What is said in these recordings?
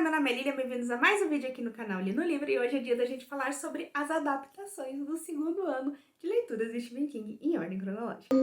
meu nome é Lilian, bem-vindos a mais um vídeo aqui no canal Li no Livro e hoje é dia da gente falar sobre as adaptações do segundo ano de leituras de Stephen King em ordem cronológica.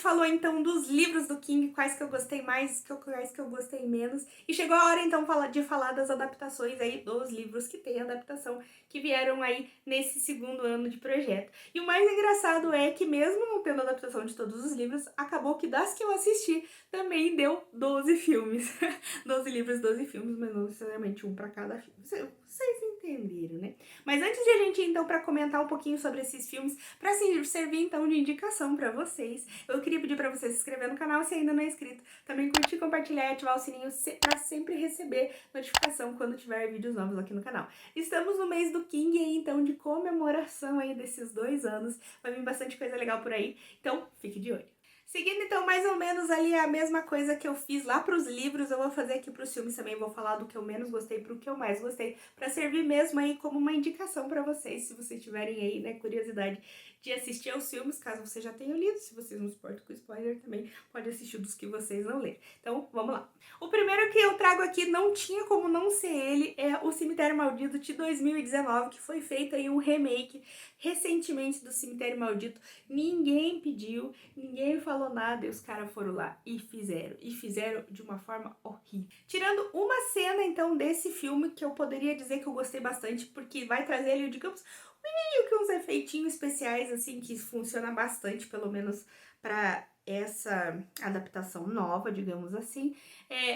Falou então dos livros do King, quais que eu gostei mais, quais que eu gostei menos, e chegou a hora então de falar das adaptações aí dos livros que tem adaptação, que vieram aí nesse segundo ano de projeto. E o mais engraçado é que mesmo não tendo adaptação de todos os livros, acabou que das que eu assisti também deu 12 filmes. 12 livros, 12 filmes, mas não necessariamente um para cada filme. Vocês entenderam, né? Mas antes de a gente ir então para comentar um pouquinho sobre esses filmes, para servir então de indicação para vocês, eu queria pedir para você se inscrever no canal se ainda não é inscrito, também curtir, compartilhar e ativar o sininho para sempre receber notificação quando tiver vídeos novos aqui no canal. Estamos no mês do King aí, então, de comemoração aí desses 2 anos, vai vir bastante coisa legal por aí, então fique de olho. Seguindo então mais ou menos ali a mesma coisa que eu fiz lá para os livros, eu vou fazer aqui para os filmes também, vou falar do que eu menos gostei para o que eu mais gostei, para servir mesmo aí como uma indicação para vocês, se vocês tiverem aí, né, curiosidade de assistir aos filmes, caso vocês já tenham lido, se vocês não se importam com spoiler também, pode assistir dos que vocês não lerem. Então, vamos lá. O primeiro que eu trago aqui, não tinha como não ser ele, é O Cemitério Maldito de 2019, que foi feito aí um remake recentemente do Cemitério Maldito. Ninguém pediu, ninguém falou nada e os caras foram lá e fizeram de uma forma horrível. Tirando uma cena então desse filme que eu poderia dizer que eu gostei bastante, porque vai trazer ali, digamos, meio que uns efeitinhos especiais assim que funciona bastante, pelo menos para essa adaptação nova, digamos assim.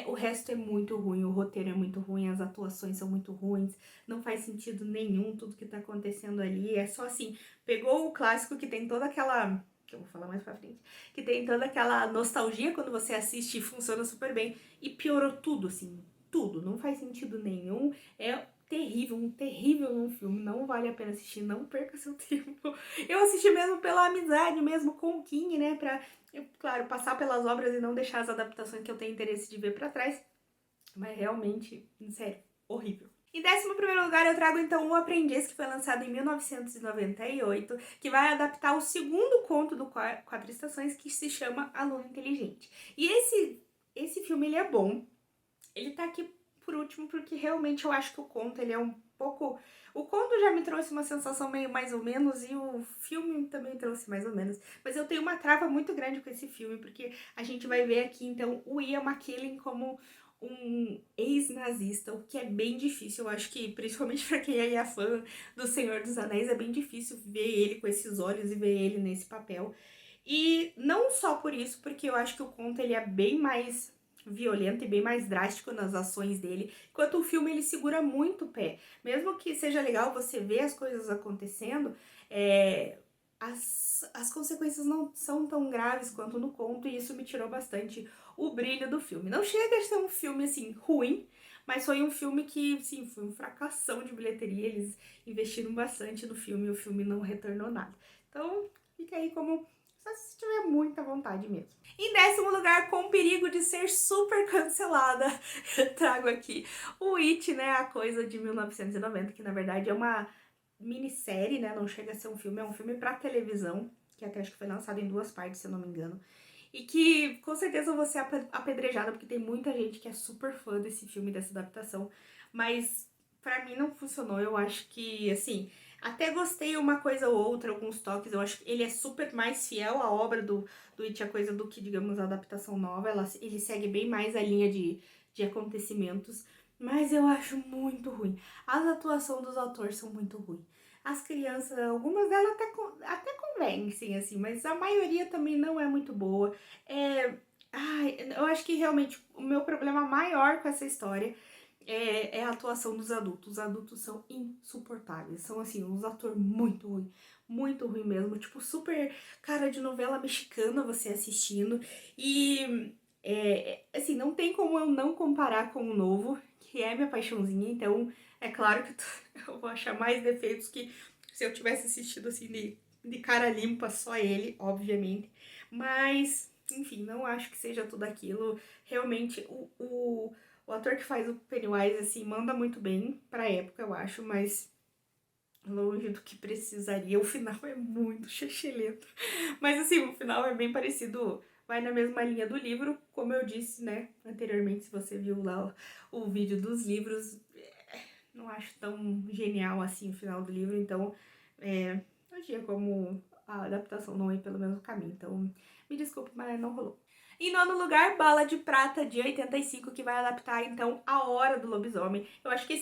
O resto é muito ruim, o roteiro é muito ruim, as atuações são muito ruins, não faz sentido nenhum tudo que tá acontecendo ali, é só assim, pegou o clássico que tem toda aquela, que eu vou falar mais pra frente, que tem toda aquela nostalgia quando você assiste e funciona super bem, e piorou tudo, assim, tudo, não faz sentido nenhum, é terrível, um terrível filme, não vale a pena assistir, não perca seu tempo. Eu assisti mesmo pela amizade, mesmo com o King, né, pra, claro, passar pelas obras e não deixar as adaptações que eu tenho interesse de ver pra trás, mas realmente, sério, horrível. Em 11º lugar, eu trago então O Aprendiz, que foi lançado em 1998, que vai adaptar o segundo conto do Quatro Estações, que se chama A Lua Inteligente. E esse filme, ele é bom, ele tá aqui por último, porque realmente eu acho que o conto, ele é um pouco... O conto já me trouxe uma sensação meio mais ou menos, e o filme também trouxe mais ou menos. Mas eu tenho uma trava muito grande com esse filme, porque a gente vai ver aqui, então, o Ian McKellen como um ex-nazista, o que é bem difícil. Eu acho que, principalmente pra quem é fã do Senhor dos Anéis, é bem difícil ver ele com esses olhos e ver ele nesse papel. E não só por isso, porque eu acho que o conto, ele é bem mais violento e bem mais drástico nas ações dele, enquanto o filme ele segura muito o pé. Mesmo que seja legal você ver as coisas acontecendo, as consequências não são tão graves quanto no conto, e isso me tirou bastante o brilho do filme. Não chega a ser um filme, assim, ruim, mas foi um filme que, sim, foi um fracassão de bilheteria, eles investiram bastante no filme e o filme não retornou nada. Então, fica aí como... só se tiver muita vontade mesmo. Em 10º lugar, com perigo de ser super cancelada, eu trago aqui o It, né, A Coisa de 1990, que na verdade é uma minissérie, né, não chega a ser um filme, é um filme pra televisão, que até acho que foi lançado em 2 partes, se eu não me engano, e que com certeza eu vou ser apedrejada, porque tem muita gente que é super fã desse filme, dessa adaptação, mas pra mim não funcionou. Eu acho que, assim, até gostei uma coisa ou outra, alguns toques, eu acho que ele é super mais fiel à obra do It, A Coisa, do que, digamos, a adaptação nova. Ele segue bem mais a linha de acontecimentos, mas eu acho muito ruim. As atuações dos atores são muito ruins. As crianças, algumas delas até convencem, assim, mas a maioria também não é muito boa. Eu acho que realmente o meu problema maior com essa história é a atuação dos adultos. Os adultos são insuportáveis, são assim, uns atores muito ruim mesmo, tipo super cara de novela mexicana você assistindo, e assim, não tem como eu não comparar com o novo, que é minha paixãozinha, então é claro que eu vou achar mais defeitos que se eu tivesse assistido assim de cara limpa, só ele, obviamente. Mas, enfim, não acho que seja tudo aquilo. Realmente, o ator que faz o Pennywise, assim, manda muito bem pra época, eu acho, mas longe do que precisaria. O final é muito chechelento. Mas, assim, o final é bem parecido, vai na mesma linha do livro, como eu disse, né, anteriormente, se você viu lá o vídeo dos livros, não acho tão genial assim o final do livro, então não tinha como a adaptação não ir pelo mesmo caminho, então me desculpe, mas não rolou. Em nono lugar, Bala de Prata, de 85, que vai adaptar, então, A Hora do Lobisomem. Eu acho que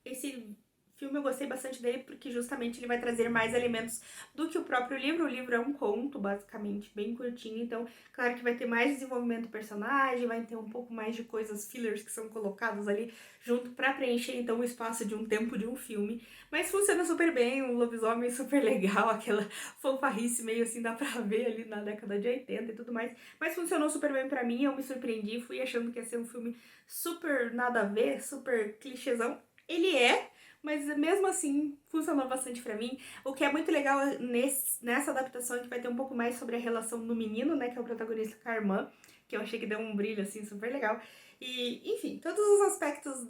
esse filme eu gostei bastante dele, porque justamente ele vai trazer mais elementos do que o próprio livro. O livro é um conto, basicamente, bem curtinho, então, claro que vai ter mais desenvolvimento do personagem, vai ter um pouco mais de coisas, fillers, que são colocados ali junto pra preencher, então, o espaço de um tempo de um filme. Mas funciona super bem, o lobisomem é super legal, aquela fanfarrice meio assim, dá pra ver ali na década de 80 e tudo mais. Mas funcionou super bem pra mim, eu me surpreendi, fui achando que ia ser um filme super nada a ver, super clichêzão. Ele é, mas mesmo assim funcionou bastante pra mim. O que é muito legal nessa adaptação é que vai ter um pouco mais sobre a relação do menino, né, que é o protagonista com a irmã, que eu achei que deu um brilho assim super legal. E, enfim, todos os aspectos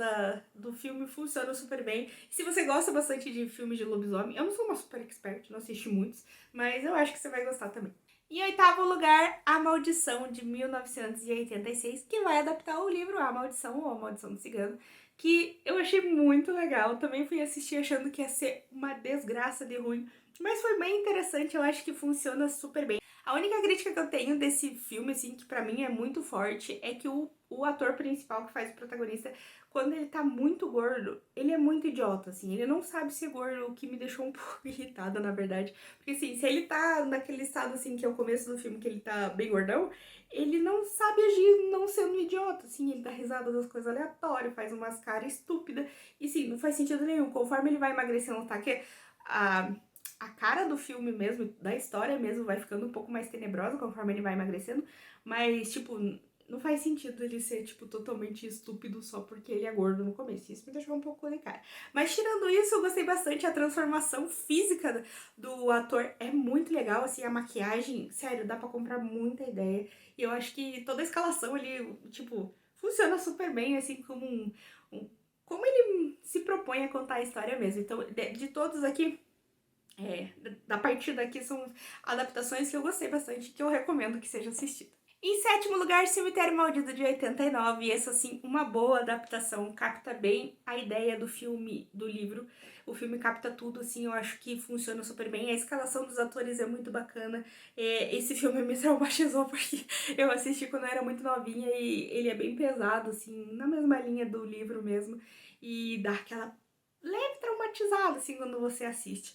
do filme funcionam super bem. Se você gosta bastante de filmes de lobisomem, eu não sou uma super expert, não assisti muitos, mas eu acho que você vai gostar também. Em oitavo lugar, A Maldição, de 1986, que vai adaptar o livro A Maldição, ou A Maldição do Cigano, que eu achei muito legal. Também fui assistir achando que ia ser uma desgraça de ruim, mas foi bem interessante, eu acho que funciona super bem. A única crítica que eu tenho desse filme, assim, que pra mim é muito forte, é que o ator principal que faz o protagonista, quando ele tá muito gordo, ele é muito idiota, assim, ele não sabe ser gordo, o que me deixou um pouco irritada, na verdade. Porque, assim, se ele tá naquele estado, assim, que é o começo do filme, que ele tá bem gordão, ele não sabe agir não sendo um idiota, assim, ele dá risada das coisas aleatórias, faz umas caras estúpidas, e, sim, não faz sentido nenhum. Conforme ele vai emagrecendo, tá? Que a cara do filme mesmo, da história mesmo, vai ficando um pouco mais tenebrosa conforme ele vai emagrecendo, mas, tipo, não faz sentido ele ser, tipo, totalmente estúpido só porque ele é gordo no começo. Isso me deixou um pouco de cara. Mas, tirando isso, eu gostei bastante. A transformação física do ator é muito legal, assim, a maquiagem, sério, dá pra comprar muita ideia. E eu acho que toda a escalação ali, tipo, funciona super bem, assim, como como ele se propõe a contar a história mesmo. Então, de todos aqui, da partir daqui são adaptações que eu gostei bastante, que eu recomendo que seja assistida. Em sétimo lugar, Cemitério Maldito, de 89. E essa, assim, uma boa adaptação, capta bem a ideia do filme, do livro. O filme capta tudo, assim, eu acho que funciona super bem. A escalação dos atores é muito bacana. Esse filme me traumatizou porque eu assisti quando eu era muito novinha e ele é bem pesado, assim, na mesma linha do livro mesmo. E dá aquela leve traumatizada, assim, quando você assiste.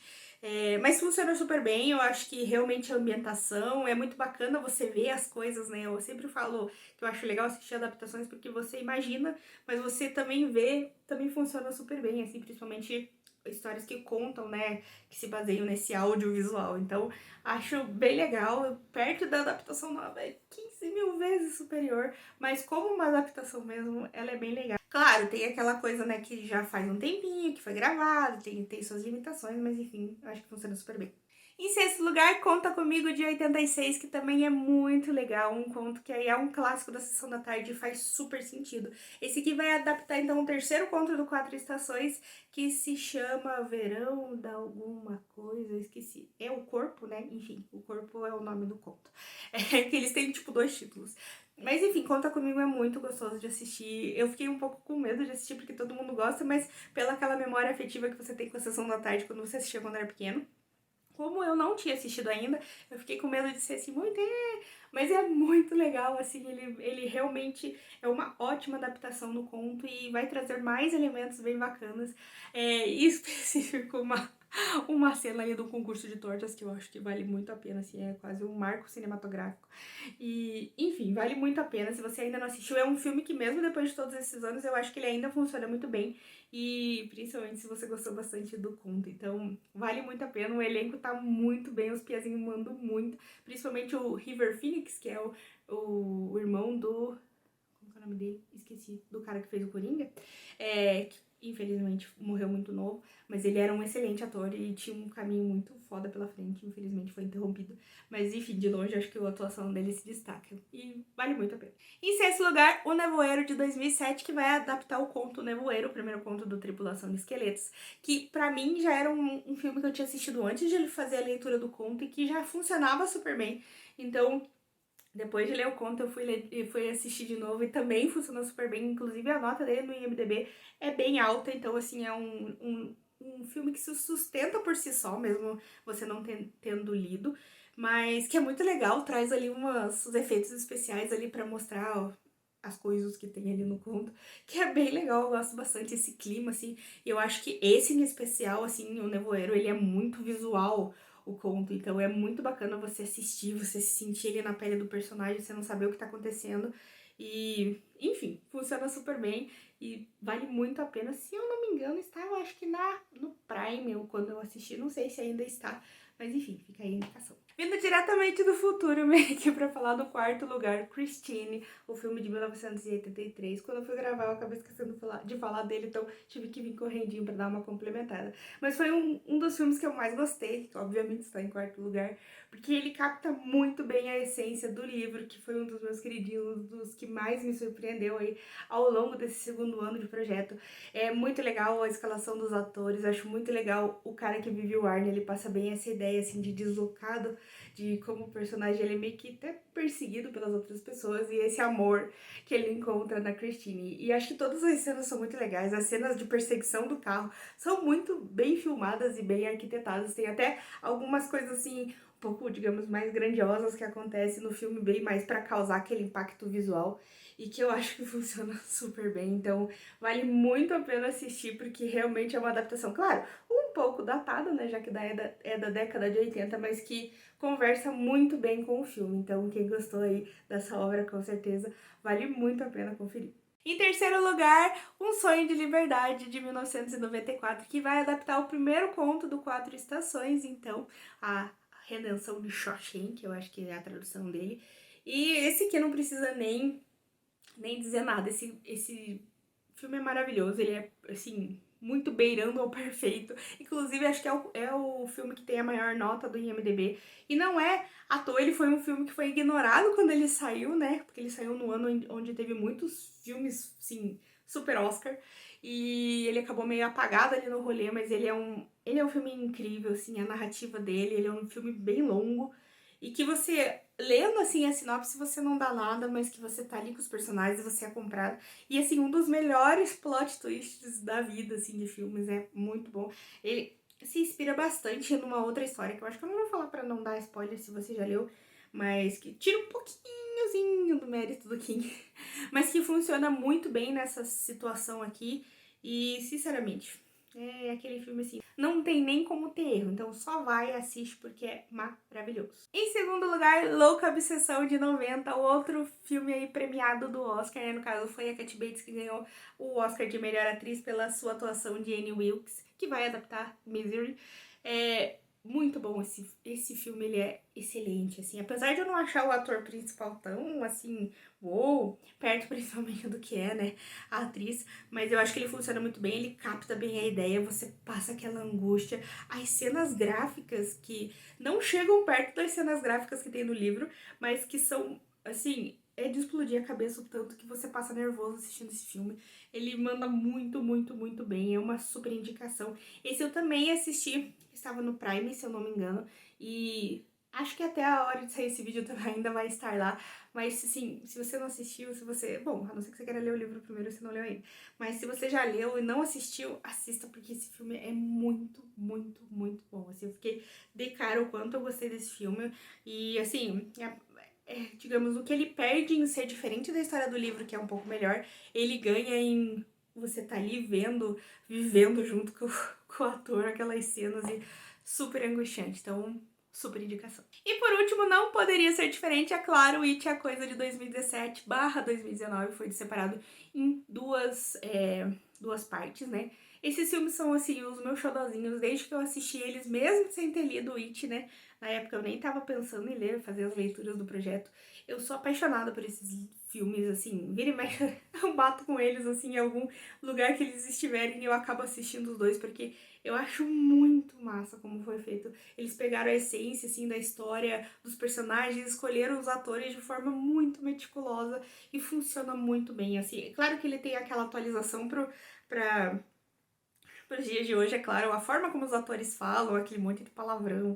Mas funciona super bem, eu acho que realmente a ambientação é muito bacana você ver as coisas, né? Eu sempre falo que eu acho legal assistir adaptações porque você imagina, mas você também vê, também funciona super bem, assim, principalmente histórias que contam, né? Que se baseiam nesse audiovisual. Então, acho bem legal. Perto da adaptação nova é 15 mil vezes superior, mas como uma adaptação mesmo, ela é bem legal. Claro, tem aquela coisa, né, que já faz um tempinho, que foi gravado, tem suas limitações, mas enfim, eu acho que funciona super bem. Em sexto lugar, Conta Comigo, de 86, que também é muito legal, um conto que aí é um clássico da Sessão da Tarde e faz super sentido. Esse aqui vai adaptar, então, o terceiro conto do Quatro Estações, que se chama Verão da Alguma Coisa, esqueci. É o Corpo, né? Enfim, o Corpo é o nome do conto. Que eles têm, tipo, dois títulos. Mas enfim, Conta Comigo é muito gostoso de assistir. Eu fiquei um pouco com medo de assistir porque todo mundo gosta, mas pela aquela memória afetiva que você tem com a Sessão da Tarde quando você assistia quando era pequeno. Como eu não tinha assistido ainda, eu fiquei com medo de ser assim, muito, mas é muito legal, assim, ele realmente é uma ótima adaptação no conto e vai trazer mais elementos bem bacanas. Em específico, uma cena ali do concurso de tortas que eu acho que vale muito a pena, assim, é quase um marco cinematográfico. E, enfim, vale muito a pena. Se você ainda não assistiu, é um filme que mesmo depois de todos esses anos, eu acho que ele ainda funciona muito bem. E principalmente se você gostou bastante do conto. Então, vale muito a pena. O elenco tá muito bem, os piazinhos mandam muito. Principalmente o River Phoenix, que é o irmão do... Como é o nome dele? Esqueci. Do cara que fez o Coringa. infelizmente morreu muito novo, mas ele era um excelente ator e tinha um caminho muito foda pela frente, infelizmente foi interrompido. Mas enfim, de longe acho que a atuação dele se destaca e vale muito a pena. Em sexto lugar, O Nevoeiro de 2007, que vai adaptar o conto O Nevoeiro, o primeiro conto do Tripulação de Esqueletos, que pra mim já era um filme que eu tinha assistido antes de ele fazer a leitura do conto e que já funcionava super bem. Então, depois de ler o conto, eu fui assistir de novo e também funcionou super bem. Inclusive, a nota dele no IMDb é bem alta, então, assim, é um filme que se sustenta por si só, mesmo você não tendo lido, mas que é muito legal, traz ali uns efeitos especiais ali pra mostrar ó, as coisas que tem ali no conto, que é bem legal, eu gosto bastante desse clima, assim, e eu acho que esse em especial, assim, O Nevoeiro, ele é muito visual, o conto, então é muito bacana você assistir, você se sentir ali na pele do personagem, você não saber o que tá acontecendo, e, enfim, funciona super bem, e vale muito a pena, se eu não me engano, está, eu acho que no Prime, ou quando eu assisti, não sei se ainda está, mas enfim, fica aí a indicação. Vindo diretamente do futuro, meio que pra falar do quarto lugar, Christine, o filme de 1983. Quando eu fui gravar, eu acabei esquecendo de falar dele, então tive que vir correndinho pra dar uma complementada. Mas foi um dos filmes que eu mais gostei, que obviamente está em quarto lugar, porque ele capta muito bem a essência do livro, que foi um dos meus queridinhos, dos que mais me surpreendeu aí ao longo desse segundo ano de projeto. É muito legal a escalação dos atores, acho muito legal o cara que vive o Arne, ele passa bem essa ideia assim de deslocado, de como o personagem ele é meio que até perseguido pelas outras pessoas e esse amor que ele encontra na Christine. E acho que todas as cenas são muito legais, as cenas de perseguição do carro são muito bem filmadas e bem arquitetadas, tem até algumas coisas assim um pouco, digamos, mais grandiosas que acontecem no filme, bem mais para causar aquele impacto visual e que eu acho que funciona super bem, então vale muito a pena assistir porque realmente é uma adaptação, claro, um pouco datada, né, já que é da década de 80, mas que conversa muito bem com o filme, então quem gostou aí dessa obra com certeza vale muito a pena conferir. Em terceiro lugar, Um Sonho de Liberdade, de 1994, que vai adaptar o primeiro conto do Quatro Estações, então, a Redenção de Shawshank, eu acho que é a tradução dele. E esse aqui não precisa nem dizer nada, esse filme é maravilhoso, ele é, assim, muito beirando ao perfeito. Inclusive, acho que é o filme que tem a maior nota do IMDb. E não é à toa, ele foi um filme que foi ignorado quando ele saiu, né? Porque ele saiu no ano onde teve muitos filmes, sim, super Oscar. E ele acabou meio apagado ali no rolê, mas ele é um filme incrível, assim, a narrativa dele, ele é um filme bem longo. E que você, lendo assim a sinopse, você não dá nada, mas que você tá ali com os personagens e você é comprado. E assim, um dos melhores plot twists da vida, assim, de filmes, é muito bom. Ele se inspira bastante numa outra história, que eu acho que eu não vou falar pra não dar spoiler se você já leu, mas que tira um pouquinhozinho do mérito do King, mas que funciona muito bem nessa situação aqui. E, sinceramente, é aquele filme assim, não tem nem como ter erro, então só vai e assiste porque é maravilhoso. Em segundo lugar, Louca Obsessão de 90, o outro filme aí premiado do Oscar, né? No caso foi a Kathy Bates que ganhou o Oscar de melhor atriz pela sua atuação de Annie Wilkes, que vai adaptar Misery. É muito bom esse filme, ele é excelente, assim, apesar de eu não achar o ator principal tão, assim, uou, perto principalmente do que é, né, a atriz, mas eu acho que ele funciona muito bem, ele capta bem a ideia, você passa aquela angústia, as cenas gráficas que não chegam perto das cenas gráficas que tem no livro, mas que são, assim, é de explodir a cabeça o tanto que você passa nervoso assistindo esse filme. Ele manda muito, muito, muito bem, é uma super indicação. Esse eu também assisti, estava no Prime, se eu não me engano, e acho que até a hora de sair esse vídeo também ainda vai estar lá, mas assim, se você não assistiu, se você... Bom, a não ser que você queira ler o livro primeiro, você não leu ainda. Mas se você já leu e não assistiu, assista, porque esse filme é muito, muito, muito bom. Assim, eu fiquei de cara o quanto eu gostei desse filme. E assim, digamos, o que ele perde em ser diferente da história do livro, que é um pouco melhor, ele ganha em você tá ali vendo, vivendo junto com o ator aquelas cenas e super angustiante. Então, super indicação. E por último, não poderia ser diferente, é claro, It, a Coisa de 2017/2019, foi separado em duas partes, né? Esses filmes são, assim, os meus xodozinhos, desde que eu assisti eles, mesmo sem ter lido It, né? Na época eu nem tava pensando em ler, fazer as leituras do projeto. Eu sou apaixonada por esses filmes, assim, vira e mexe, eu bato com eles, assim, em algum lugar que eles estiverem e eu acabo assistindo os dois, porque eu acho muito massa como foi feito. Eles pegaram a essência, assim, da história, dos personagens, escolheram os atores de forma muito meticulosa e funciona muito bem, assim. É claro que ele tem aquela atualização pra para os dias de hoje, é claro, a forma como os atores falam, aquele monte de palavrão,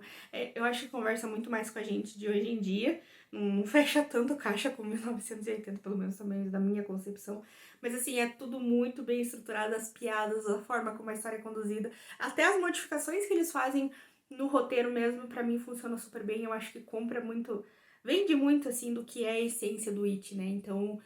eu acho que conversa muito mais com a gente de hoje em dia, não fecha tanto caixa como 1980, pelo menos também da minha concepção, mas assim, é tudo muito bem estruturado, as piadas, a forma como a história é conduzida, até as modificações que eles fazem no roteiro mesmo, pra mim funciona super bem, eu acho que compra muito, vende muito assim do que é a essência do It, né, então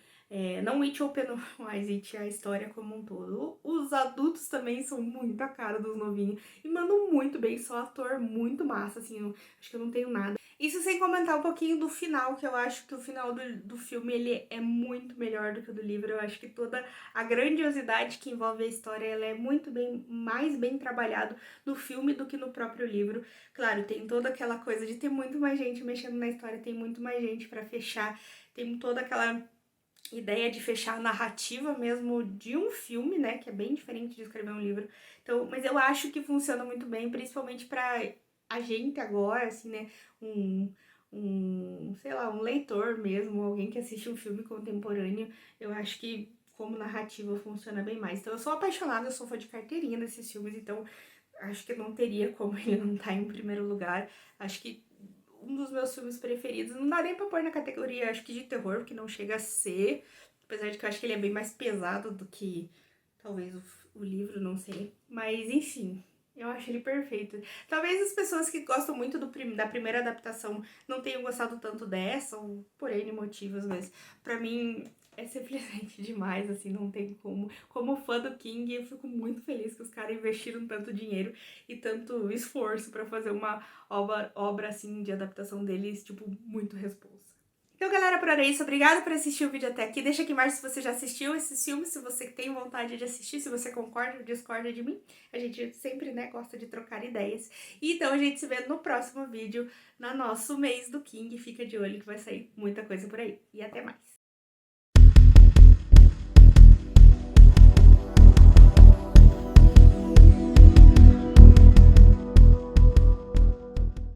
não It Open, mas It a história como um todo. Os adultos também são muito a cara dos novinhos e mandam muito bem, só ator muito massa, assim, acho que eu não tenho nada. Isso sem comentar um pouquinho do final, que eu acho que o final do filme ele é muito melhor do que o do livro. Eu acho que toda a grandiosidade que envolve a história ela é muito bem, mais bem trabalhado no filme do que no próprio livro. Claro, tem toda aquela coisa de ter muito mais gente mexendo na história, tem muito mais gente pra fechar, tem toda aquela ideia de fechar a narrativa mesmo de um filme, né, que é bem diferente de escrever um livro. Então, mas eu acho que funciona muito bem, principalmente para a gente agora, assim, né, sei lá, um leitor mesmo, alguém que assiste um filme contemporâneo, eu acho que como narrativa funciona bem mais. Então, eu sou apaixonada, eu sou fã de carteirinha desses filmes, então acho que não teria como ele não estar em primeiro lugar. Acho que um dos meus filmes preferidos. Não dá nem pra pôr na categoria, acho que de terror, porque não chega a ser. Apesar de que eu acho que ele é bem mais pesado do que talvez o livro, não sei. Mas enfim, eu acho ele perfeito. Talvez as pessoas que gostam muito da primeira adaptação não tenham gostado tanto dessa, ou por N motivos, mas pra mim é simplesmente demais, assim, não tem como. Como fã do King, eu fico muito feliz que os caras investiram tanto dinheiro e tanto esforço pra fazer uma obra assim de adaptação deles, tipo, muito responsa. Então, galera, por era isso. Obrigada por assistir o vídeo até aqui. Deixa aqui embaixo se você já assistiu esses filmes, se você tem vontade de assistir, se você concorda ou discorda de mim. A gente sempre, né, gosta de trocar ideias. E então a gente se vê no próximo vídeo, no nosso mês do King. Fica de olho que vai sair muita coisa por aí. E até mais.